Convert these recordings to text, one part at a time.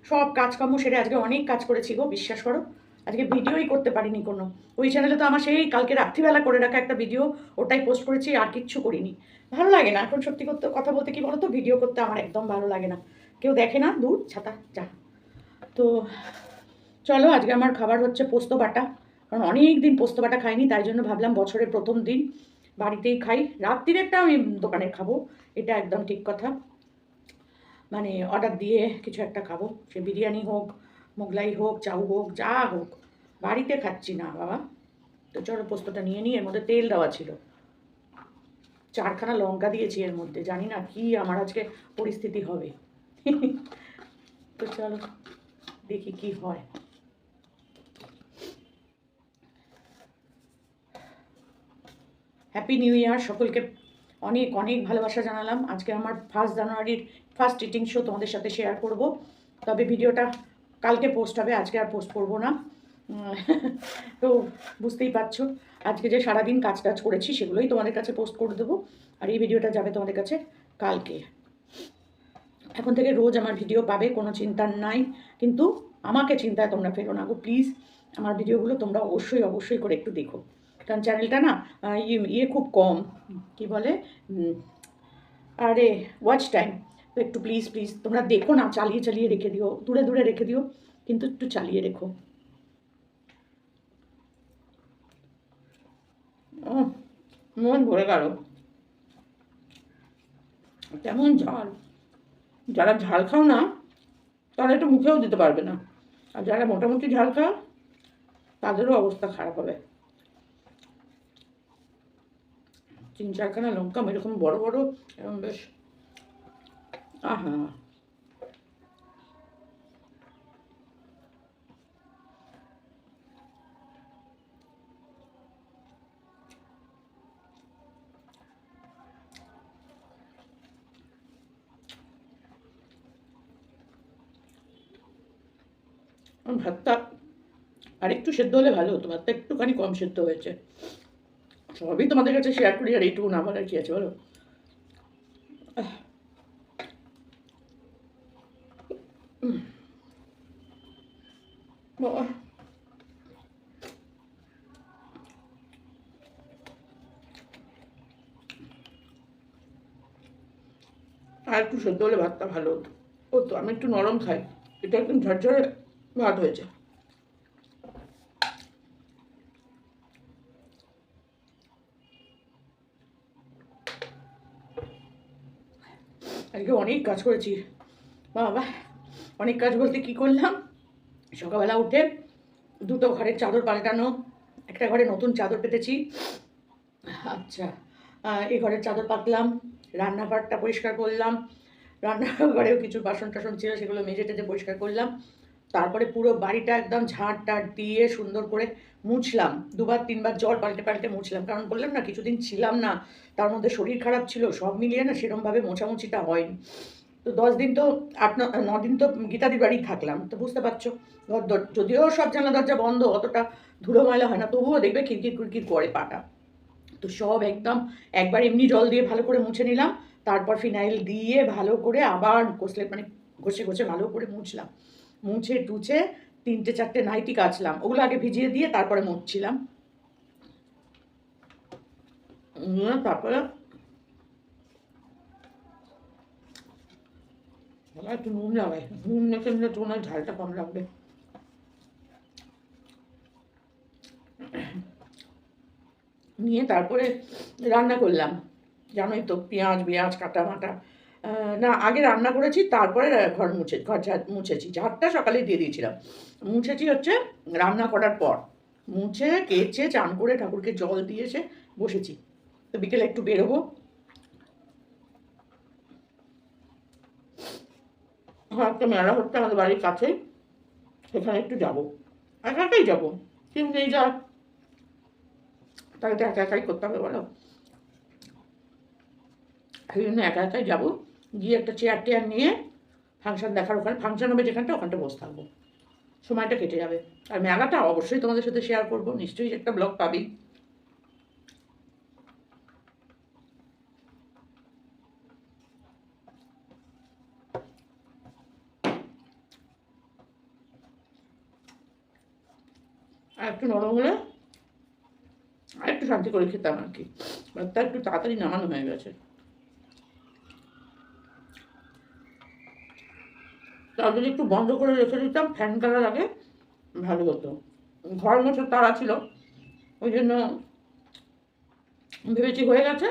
সব কাজকর্ম সেরে আজকে অনেক কাজ করেছি গো, বিশ্বাস করো। আজকে ভিডিওই করতে পারিনি কোনো। ওই চ্যানেলে তো আমার সেই কালকে রাত্রিবেলা করে রাখা একটা ভিডিও, ওটাই পোস্ট করেছি, আর কিচ্ছু করিনি। ভালো লাগে না এখন, সত্যি করতে কথা বলতে, কি বলো তো, ভিডিও করতে আমার একদম ভালো লাগে না। কেউ দেখে না, দূর ছাতা যা। তো চলো, আজকে আমার খাবার হচ্ছে পোস্ত বাটা। কারণ অনেক দিন পোস্ত বাটা খাইনি, তাই জন্য ভাবলাম বছরের প্রথম দিন বাড়িতেই খাই। রাত্রিরেরটা আমি দোকানে খাবো, এটা একদম ঠিক কথা। মানে অর্ডার দিয়ে কিছু একটা খাবো, সে বিরিয়ানি হোক, মোগলাই হোক, চাউ হোক, যা হোক। বাড়িতে খাচ্ছি না বাবা। তো চলো পোস্তটা নিয়ে নিই, এর মধ্যে তেল দেওয়া ছিল, 4খানা লঙ্কা দিয়েছি এর মধ্যে, জানি না কি আমার আজকে পরিস্থিতি হবে। তো চলো দেখি কি হয়। হ্যাপি নিউ ইয়ার সকলকে, অনেক অনেক ভালোবাসা জানালাম। আজকে আমার 1 জানুয়ারির ফার্স্ট ইটিং শো তোমাদের সাথে শেয়ার করব। তবে ভিডিওটা কালকে পোস্ট হবে, আজকে আর পোস্ট করবো না। তো বুঝতেই পারছো, আজকে যে সারাদিন কাজ টাজ করেছি সেগুলোই তোমাদের কাছে পোস্ট করে দেবো। আর এই ভিডিওটা যাবে তোমাদের কাছে কালকে। এখন থেকে রোজ আমার ভিডিও পাবে, কোনো চিন্তা নাই। কিন্তু আমাকে চিন্তায় তোমরা ফেলো না গো প্লিজ। আমার ভিডিওগুলো তোমরা অবশ্যই অবশ্যই করে একটু দেখো। কারণ চ্যানেলটা না ইয়ে খুব কম, কি বলে, আরে ওয়াচ টাইম। তো একটু প্লিজ প্লিজ তোমরা দেখো না, চালিয়ে চালিয়ে রেখে দিও, দূরে দূরে রেখে দিও, কিন্তু একটু চালিয়ে রেখো। মন ভরে গেল, কেমন ঝাল। যারা ঝাল খাও না তারা একটু মুখেও দিতে পারবে না, আর যারা মোটামুটি ঝাল খাও তাদেরও অবস্থা খারাপ হবে। 3-4খানা লঙ্কা এরকম বড় বড়, এরকম বেশ, আহা। ভাতটা আর একটু সেদ্ধ হলে ভালো হতো, ভাতটা একটুখানি কম সেদ্ধ হয়েছে। সবই তোমাদের কাছে শেয়ার করি, আর এইটুকু না বলার কি আছে বলো। বাবা, আর একটু সেদ্ধ হলে ভাতটা ভালো হতো। ও তো আমি একটু নরম খাই, এটা একদম ঝরঝরে ভাত হয়েছে। আজকে অনেক কাজ করেছি বাবা। অনেক কাজ বলতে কি করলাম, সকালবেলা উঠে দুটো ঘরের চাদর পাল্টানো, একটা ঘরে নতুন চাদর পেতেছি। আচ্ছা, এই ঘরের চাদর পাতলাম, রান্নাঘরটা পরিষ্কার করলাম, রান্নাঘরেও কিছু বাসন টাসন ছিল সেগুলো মেজে টেজে পরিষ্কার করলাম। তারপরে পুরো বাড়িটা একদম ঝাঁট টাট দিয়ে সুন্দর করে মুছলাম, 2-3 বার জল পাল্টে পাল্টে মুছলাম। কারণ বললাম না কিছুদিন ছিলাম না, তার মধ্যে শরীর খারাপ ছিল, সব মিলিয়ে না সেরমভাবে মোছামুছিটা হয়নি। তো 10 দিন তো 8-9 দিন তো গীতাদির বাড়ি থাকলাম, তো বুঝতে পারছো। যদিও সব জানলা দরজা বন্ধ, অতটা ধুলো ময়লা হয় না, তবুও দেখবে খিড়কির খিড়কির করে পাটা। তো সব একদম একবার এমনি জল দিয়ে ভালো করে মুছে নিলাম, তারপর ফিনাইল দিয়ে ভালো করে আবার মানে ঘষে ঘষে ভালো করে মুছলাম। মুছে টুছে 3-4টে নাইটি কাচলাম, ওগুলো আগে ভিজিয়ে দিয়ে তারপরে মুছছিলাম। তারপরে একটু নুন লাগাই, নুন মেখে নিলে তো ওনার ঝালটা কম লাগবে। নিয়ে তারপরে রান্না করলাম, জানোই তো, পেঁয়াজ পেঁয়াজ কাটা মাটা। না, আগে রান্না করেছি, তারপরে ঘর ঝাড় মুছেছি, ঝাড়টা সকালেই দিয়ে দিয়েছিলাম। মুছেছি হচ্ছে রান্না করার পর, মুছে কেচে চান করে ঠাকুরকে জল দিয়ে এসে বসেছি। তো বিকেলে একটু বেরোবো। হ্যাঁ, একটা মেলা হচ্ছে আমাদের বাড়ির কাছেই, সেখানে একটু যাবো, একা একাই যাবো। কেউ নেই যা, তাকে তো একা একাই করতে হবে বলো। সেই জন্য একা একাই যাবো, গিয়ে একটা চেয়ার টেয়ার নিয়ে ফাংশন দেখার, ওখানে ফাংশন হবে যেখানটা, ওখানটা বসে থাকবো, সময়টা কেটে যাবে। আর মেলাটা অবশ্যই তোমাদের সাথে শেয়ার করবো, নিশ্চয়ই একটা ব্লগ পাবি। আর একটু নরম হলে আর একটু শান্তি করে খেতাম আর কি, তা একটু তাড়াতাড়ি নামানো হয়ে গেছে। তার যদি একটু বন্ধ করে রেখে দিতাম ফ্যান গালার আগে ভালো হতো। ঘর মোছার তাড়া ছিল, ওই জন্য ভেবেছি হয়ে গেছে।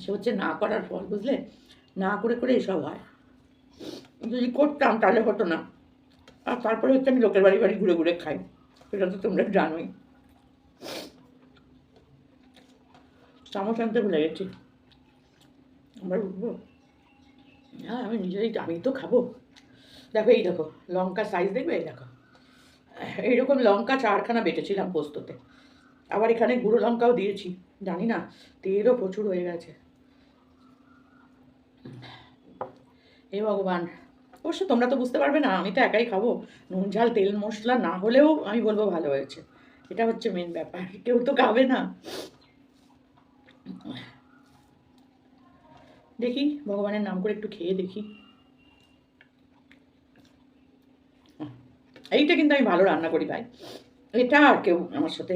সে হচ্ছে না করার ফল, বুঝলে? না করে করে এসব হয়। যদি করতাম তাহলে হতো না। আর তারপরে হচ্ছে আমি লোকের বাড়ি বাড়ি ঘুরে ঘুরে খাই, সেটা তো তোমরা জানোই। চামচ আনতে ভুলে গেছি, আবার উঠবো। হ্যাঁ আমি তো খাবো। দেখো এই দেখো লঙ্কা সাইজ দেখবে, এই দেখো এইরকম লঙ্কা 4খানা বেটেছিলাম পোস্ততে, আবার এখানে গুঁড়ো লঙ্কাও দিয়েছি। জানি না, তেলও প্রচুর হয়ে গেছে। হে ভগবান, অবশ্য তোমরা তো বুঝতে পারবে না, আমি তো একাই খাবো। নুন ঝাল তেল মশলা না হলেও আমি বলবো ভালো হয়েছে, এটা হচ্ছে মেন ব্যাপার। কেউ তো খাবে না। দেখি ভগবানের নাম করে একটু খেয়ে দেখি। এইটা কিন্তু আমি ভালো রান্না করি ভাই, এটা আর কেউ আমার সাথে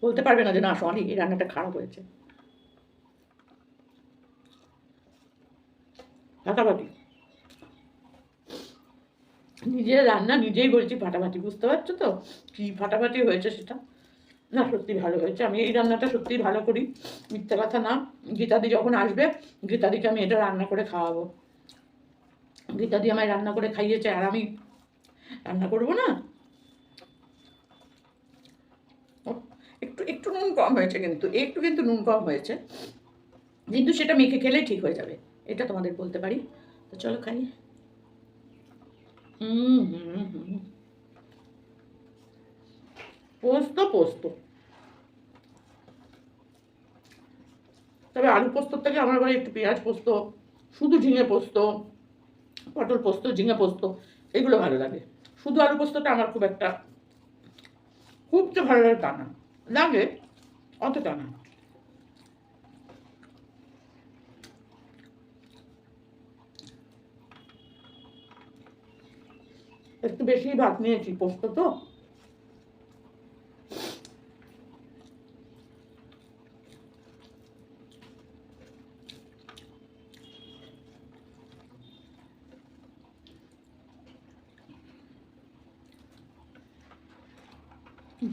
বলতে পারবে না যে না সরি এই রান্নাটা খারাপ হয়েছে। ফাটাফাটি, নিজের রান্না নিজেই বলছি ফাটাফাটি, বুঝতে পারছো তো কি ফাটাফাটি হয়েছে সেটা। না সত্যি ভালো হয়েছে, আমি এই রান্নাটা সত্যিই ভালো করি, মিথ্যে কথা না। গীতাদি যখন আসবে, গীতাদিকে আমি এটা রান্না করে খাওয়াবো। গীতাদি আমায় রান্না করে খাইয়েছে, আর আমি রান্না করবো না? একটু একটু নুন কম হয়েছে, কিন্তু নুন কম হয়েছে, কিন্তু সেটা মেখে খেলেই ঠিক হয়ে যাবে, এটা তোমাদের বলতে পারি। তো চলো খাই। হুম হুম হুম, পোস্ত পোস্ত, তবে আলু পোস্তর থেকে আমার বাড়ি একটু পেঁয়াজ পোস্ত, শুধু ঝিঙে পোস্ত, পটল পোস্ত, ঝিঙে পোস্ত, এগুলো ভালো লাগে। শুধু আলু পোস্তটা আমার খুব একটা, খুব যে ভালো লাগে তা না, লাগে অতটা না। একটু বেশি ভাত নিয়েছি, পোস্ত তো।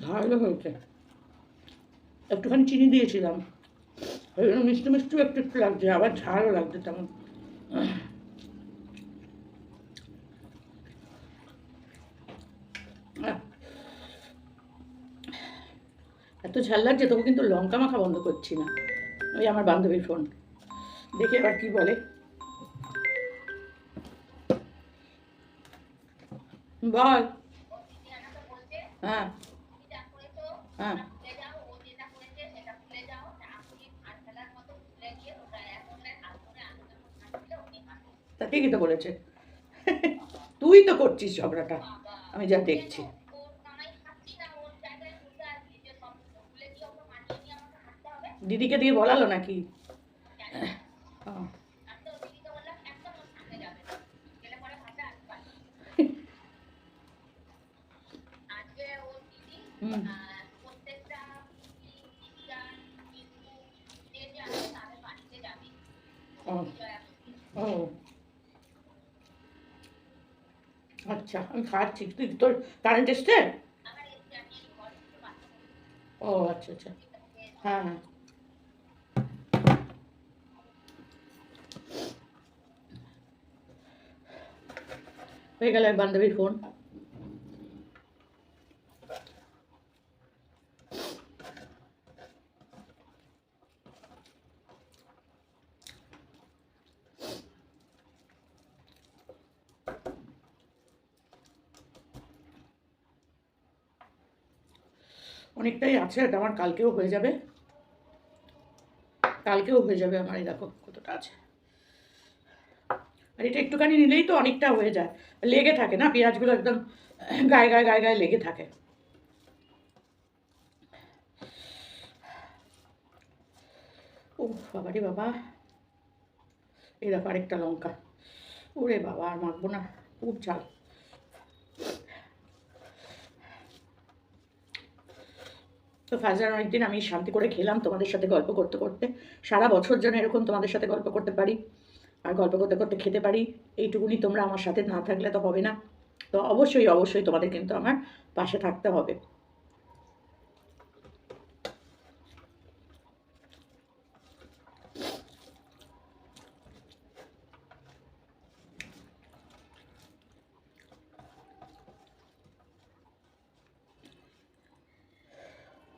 ভালো হয়েছে, একটুখানি চিনি দিয়েছিলাম, ওই জন্য মিষ্টি মিষ্টিও একটু একটু লাগছে, আবার ঝালও লাগছে তেমন। এত ঝাল লাগছে তবু কিন্তু লঙ্কা মাখা বন্ধ করছি না। ওই আমার বান্ধবীর ফোন, দেখে এবার কি বলে। বল। হ্যাঁ হ্যাঁ, তা ঠিকই তো বলেছে। তুই তো করছিস ঝগড়াটা, আমি যা দেখছি। দিদিকে দিয়ে বলালো নাকি? ও, হুম, ও ও আচ্ছা, আমি খাচ্ছি, তুই তোর কারেন্ট এসছে? ও আচ্ছা আচ্ছা, হ্যাঁ হ্যাঁ। হয়ে গেল এক বান্ধবীর ফোন। অনেকটাই আছে, এটা আমার কালকেও হয়ে যাবে, কালকেও হয়ে যাবে আমার, এই দেখো কতটা আছে। আর এটা একটুখানি নিলেই তো অনেকটা হয়ে যায়, লেগে থাকে না পেঁয়াজগুলো একদম গায়ে গায়ে গায়ে গায়ে লেগে থাকে। ও বাবা রে বাবা, এই দেখো আরেকটা লঙ্কা। ওরে বাবা, আর মাখবো না, খুব ঝাল। তো ফাজার অনেকদিন আমি শান্তি করে খেলাম তোমাদের সাথে গল্প করতে করতে। সারা বছর যেন এরকম তোমাদের সাথে গল্প করতে পারি আর গল্প করতে করতে খেতে পারি, এইটুকুনি তোমরা আমার সাথে না থাকলে তো হবে না। তো অবশ্যই অবশ্যই তোমাদের কিন্তু আমার পাশে থাকতে হবে।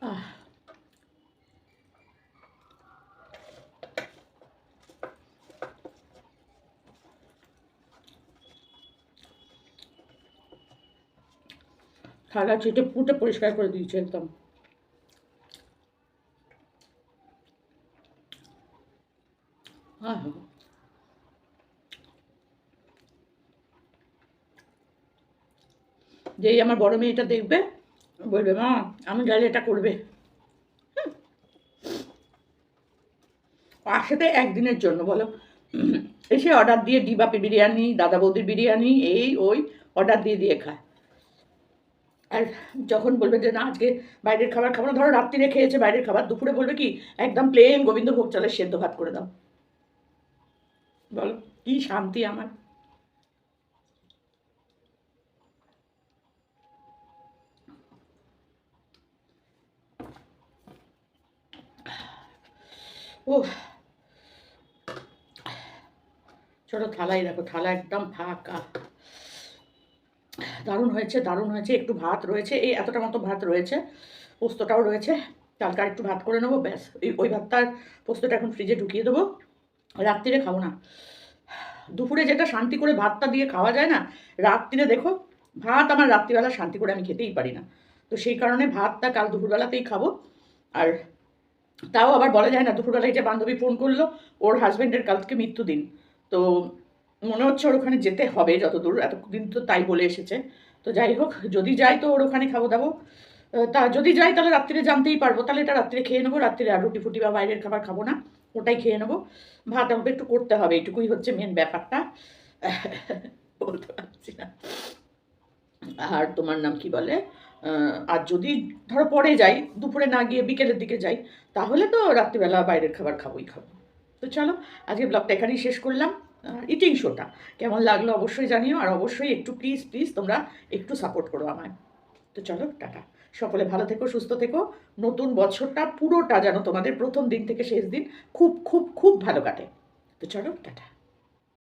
আহ থালা চেটে পুটে পরিষ্কার করে দিয়েছে একদম। আহ যেই আমার বড় মেয়েটা দেখবে বলবে, মা আমি গেলে এটা করবে। আসলে একদিনের জন্য বলো, এসে অর্ডার দিয়ে ডিবাপি বিরিয়ানি, দাদা বৌদির বিরিয়ানি, এই ওই অর্ডার দিয়ে দিয়ে খায়। আর যখন বলবে যে না আজকে বাইরের খাবার খাবো না, ধরো রাত্রিরে খেয়েছে বাইরের খাবার, দুপুরে বলবে কি একদম প্লেন গোবিন্দভোগ চালের সেদ্ধ ভাত করে দাও। বলো কি শান্তি আমার। ও চলো থালাই দেখো, থালা একদম ফাঁকা। দারুণ হয়েছে, দারুণ হয়েছে। একটু ভাত রয়েছে, এই এতটা মতো ভাত রয়েছে, পোস্তটাও রয়েছে। কালকে আর একটু ভাত করে নেবো, ব্যাস। ওই ভাতটার পোস্তটা এখন ফ্রিজে ঢুকিয়ে দেবো, রাত্রিরে খাবো না। দুপুরে যেটা শান্তি করে ভাতটা দিয়ে খাওয়া যায় না, রাত্রিরে দেখো ভাত আমার রাত্রিবেলা শান্তি করে আমি খেতেই পারি না। তো সেই কারণে ভাতটা কাল দুপুরবেলাতেই খাবো। আর তাও আবার বলা যায় না, দুপুরবেলায় যে বান্ধবী ফোন করলো, ওর হাজব্যান্ডের কালকে মৃত্যুদিন। তো মনে হচ্ছে ওর ওখানে যেতে হবে, যতদূর এতদিন তো তাই বলে এসেছে। তো যাই হোক, যদি যাই তো ওর ওখানে খাবো দাবো। তা যদি যাই তাহলে রাত্রিরে জানতেই পারবো, তাহলে এটা রাত্রে খেয়ে নেবো। রাত্রিরে আর রুটি ফুটি বা বাইরের খাবার খাবো না, ওটাই খেয়ে নেবো। ভাত আমাকে একটু করতে হবে, এইটুকুই হচ্ছে মেন ব্যাপারটা। বলতে পারছি না। আর তোমার নাম কি বলে, আর যদি ধরো পরে যাই, দুপুরে না গিয়ে বিকেলের দিকে যাই, তাহলে তো রাত্রিবেলা বাইরের খাবার খাবোই খাবো। তো চলো, আজকে ব্লগটা এখানেই শেষ করলাম। ইটিং শোটা কেমন লাগলো অবশ্যই জানিও, আর অবশ্যই একটু প্লিজ প্লিজ তোমরা একটু সাপোর্ট করো আমায়। তো চলো টাটা, সকলে ভালো থেকো, সুস্থ থেকো। নতুন বছরটা পুরোটা যেন তোমাদের প্রথম দিন থেকে শেষ দিন খুব খুব খুব ভালো কাটে। তো চলো টাটা।